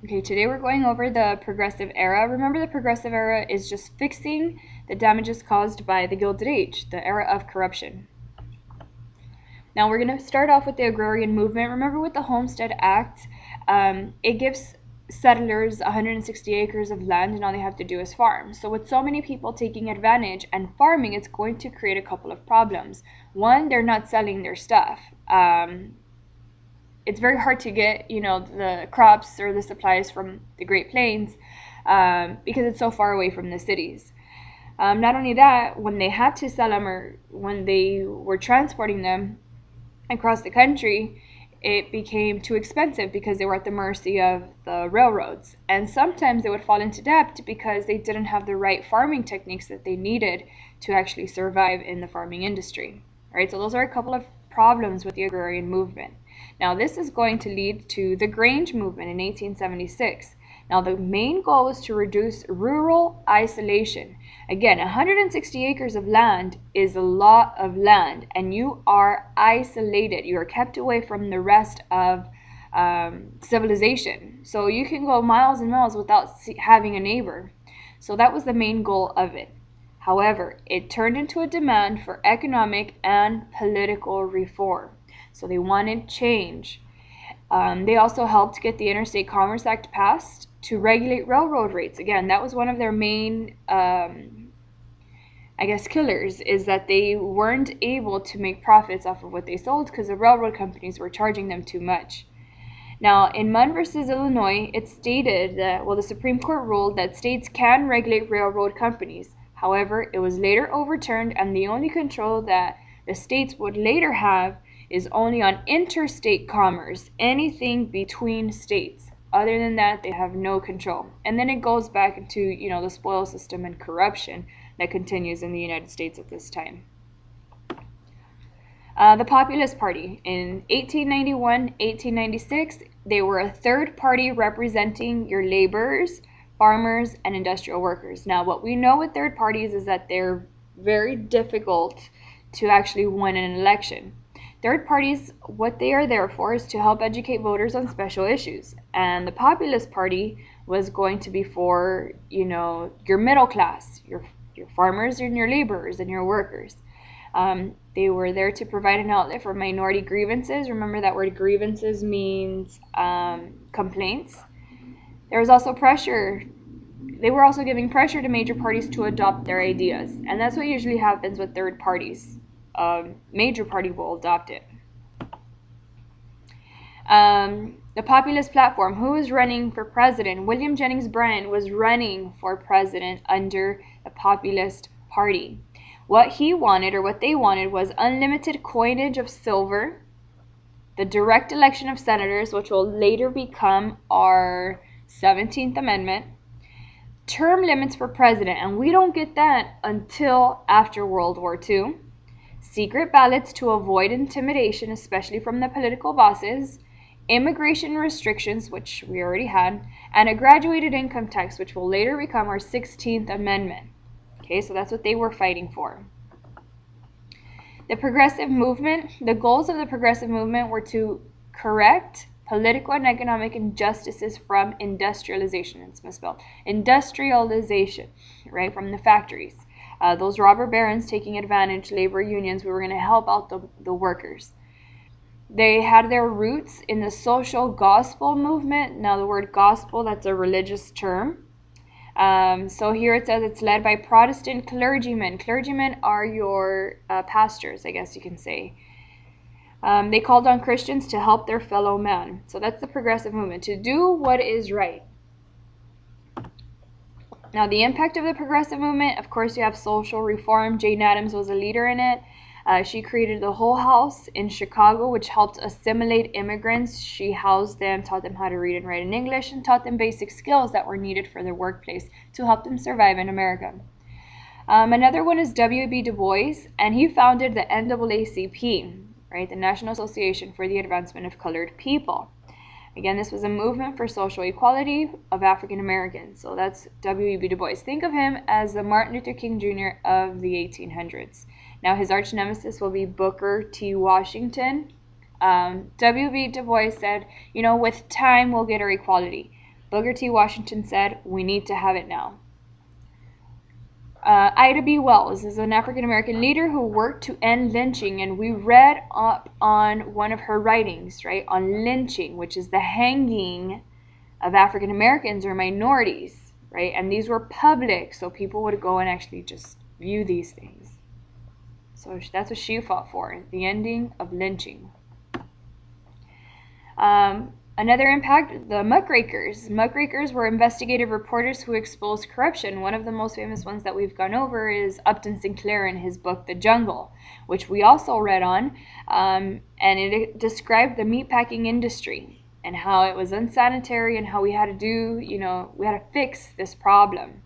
Okay, today we're going over the Progressive Era. Remember, the Progressive Era is just fixing the damages caused by the Gilded Age, the era of corruption. Now we're going to start off with the agrarian movement. Remember, with the Homestead Act, it gives settlers 160 acres of land and all they have to do is farm. So with so many people taking advantage and farming, it's going to create a couple of problems. One, they're not selling their stuff. It's very hard to get, the crops or the supplies from the Great Plains because it's so far away from the cities. Not only that, when they had to sell them or when they were transporting them across the country, it became too expensive because they were at the mercy of the railroads. And sometimes they would fall into debt because they didn't have the right farming techniques that they needed to actually survive in the farming industry. All right, so those are a couple of problems with the agrarian movement. Now, this is going to lead to the Grange movement in 1876. Now, the main goal was to reduce rural isolation. Again, 160 acres of land is a lot of land, and you are isolated. You are kept away from the rest of civilization. So you can go miles and miles without having a neighbor. So that was the main goal of it. However, it turned into a demand for economic and political reform. So they wanted change. They also helped get the Interstate Commerce Act passed to regulate railroad rates. Again, that was one of their main, killers, is that they weren't able to make profits off of what they sold because the railroad companies were charging them too much. Now, in Munn versus Illinois, it stated that, the Supreme Court ruled that states can regulate railroad companies. However, it was later overturned, and the only control that the states would later have is only on interstate commerce, anything between states. Other than that, they have no control. And then it goes back into, the spoil system and corruption that continues in the United States at this time. The Populist Party. In 1891, 1896, they were a third party representing your laborers, farmers, and industrial workers. Now, what we know with third parties is that they're very difficult to actually win an election. Third parties, what they are there for is to help educate voters on special issues. And the Populist Party was going to be for, your middle class, your farmers and your laborers and your workers. They were there to provide an outlet for minority grievances. Remember that word grievances means complaints. There was also pressure. They were also giving pressure to major parties to adopt their ideas. And that's what usually happens with third parties. Major party will adopt it. The Populist Platform. Who was running for president? William Jennings Bryan was running for president under the Populist Party. What he wanted, or what they wanted, was unlimited coinage of silver, the direct election of senators, which will later become our 17th Amendment, term limits for president, and we don't get that until after World War II, secret ballots to avoid intimidation, especially from the political bosses, immigration restrictions, which we already had, and a graduated income tax, which will later become our 16th Amendment. Okay, so that's what they were fighting for. The progressive movement, the goals of the progressive movement were to correct political and economic injustices from industrialization. It's misspelled. Industrialization, right, from the factories. Those robber barons taking advantage, labor unions, we were going to help out the workers. They had their roots in the social gospel movement. Now, the word gospel, that's a religious term. So here it says it's led by Protestant clergymen. Clergymen are your pastors, I guess you can say. They called on Christians to help their fellow man. So that's the progressive movement, to do what is right. Now, the impact of the progressive movement, of course, you have social reform. Jane Addams was a leader in it. She created the Whole House in Chicago, which helped assimilate immigrants. She housed them, taught them how to read and write in English, and taught them basic skills that were needed for their workplace to help them survive in America. Another one is W.E.B. Du Bois, and he founded the NAACP, right, the National Association for the Advancement of Colored People. Again, this was a movement for social equality of African Americans. So that's W.E.B. Du Bois. Think of him as the Martin Luther King Jr. of the 1800s. Now, his arch nemesis will be Booker T. Washington. W.E.B. Du Bois said, with time we'll get our equality. Booker T. Washington said, "We need to have it now." Ida B. Wells is an African-American leader who worked to end lynching, and we read up on one of her writings, right, on lynching, which is the hanging of African-Americans or minorities, right? And these were public, so people would go and actually just view these things. So that's what she fought for, the ending of lynching. Another impact, the muckrakers. Muckrakers were investigative reporters who exposed corruption. One of the most famous ones that we've gone over is Upton Sinclair in his book, The Jungle, which we also read on, and it described the meatpacking industry and how it was unsanitary and how we had to fix this problem.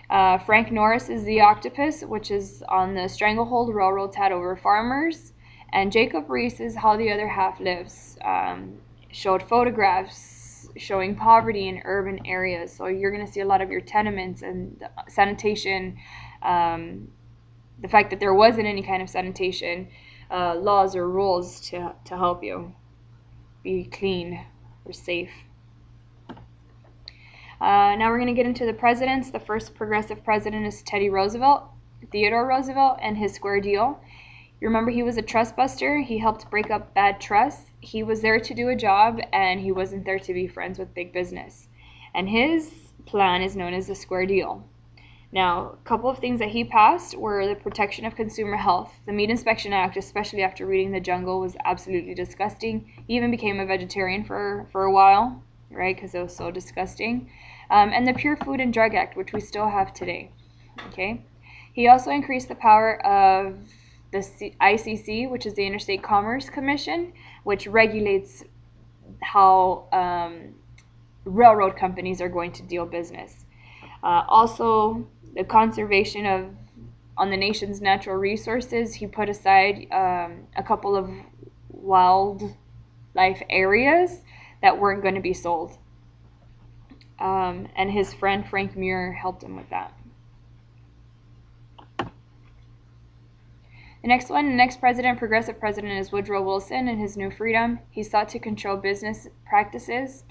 Frank Norris is the octopus, which is on the Stranglehold Railroad had over farmers, and Jacob Riis is How the Other Half Lives. Showed photographs showing poverty in urban areas. So you're going to see a lot of your tenements and sanitation, the fact that there wasn't any kind of sanitation laws or rules to help you be clean or safe. Now we're going to get into the presidents. The first progressive president is Teddy Roosevelt, Theodore Roosevelt, and his square deal. You remember he was a trust buster. He helped break up bad trusts. He was there to do a job, and he wasn't there to be friends with big business. And his plan is known as the Square Deal. Now, a couple of things that he passed were the protection of consumer health. The Meat Inspection Act, especially after reading The Jungle, was absolutely disgusting. He even became a vegetarian for a while, right, because it was so disgusting. And the Pure Food and Drug Act, which we still have today. Okay. He also increased the power of the ICC, which is the Interstate Commerce Commission, which regulates how railroad companies are going to deal business. Also, the conservation on the nation's natural resources. He put aside a couple of wildlife areas that weren't going to be sold. And his friend Frank Muir helped him with that. The next progressive president is Woodrow Wilson and his New Freedom. He sought to control business practices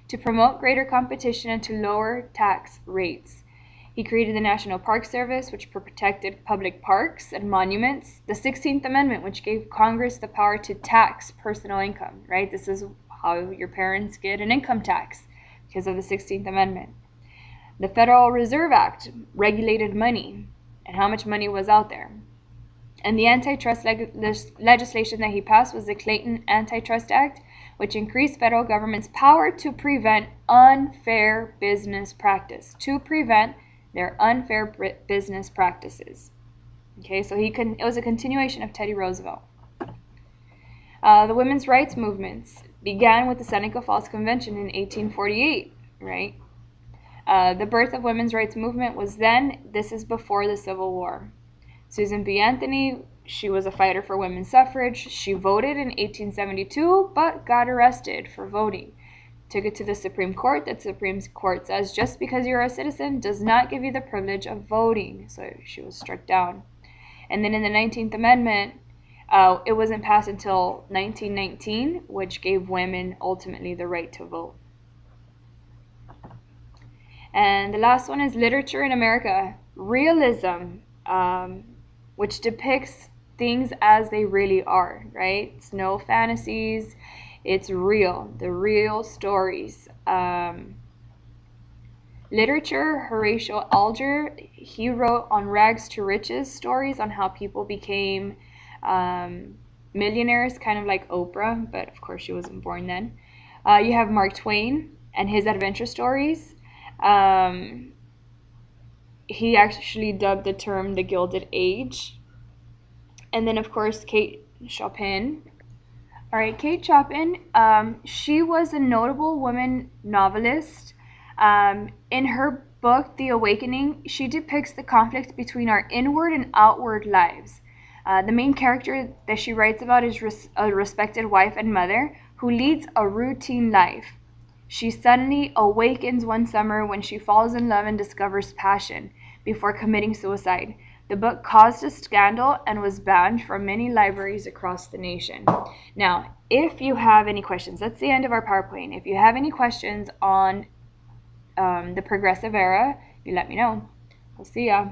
to promote greater competition and to lower tax rates. He created the National Park Service, which protected public parks and monuments. The 16th Amendment, which gave Congress the power to tax personal income, right? This is how your parents get an income tax because of the 16th Amendment. The Federal Reserve Act regulated money and how much money was out there. And the antitrust legislation that he passed was the Clayton Antitrust Act, which increased federal government's power to prevent unfair business practice, to prevent their unfair business practices. Okay, so it was a continuation of Teddy Roosevelt. The women's rights movements began with the Seneca Falls Convention in 1848, right? The birth of women's rights movement was then. This is before the Civil War. Susan B. Anthony, she was a fighter for women's suffrage. She voted in 1872, but got arrested for voting. Took it to the Supreme Court. The Supreme Court says just because you're a citizen does not give you the privilege of voting. So she was struck down. And then in the 19th Amendment, it wasn't passed until 1919, which gave women ultimately the right to vote. And the last one is literature in America. Realism, which depicts things as they really are, right? It's no fantasies. It's real, the real stories. Literature, Horatio Alger, he wrote on rags to riches stories on how people became millionaires, kind of like Oprah, but of course she wasn't born then. You have Mark Twain and his adventure stories. He actually dubbed the term the Gilded Age. And then, of course, Kate Chopin. All right, Kate Chopin, she was a notable woman novelist. In her book, The Awakening, she depicts the conflict between our inward and outward lives. The main character that she writes about is a respected wife and mother who leads a routine life. She suddenly awakens one summer when she falls in love and discovers passion before committing suicide. The book caused a scandal and was banned from many libraries across the nation. Now, if you have any questions, that's the end of our PowerPoint. If you have any questions on the Progressive Era, you let me know. I'll see ya.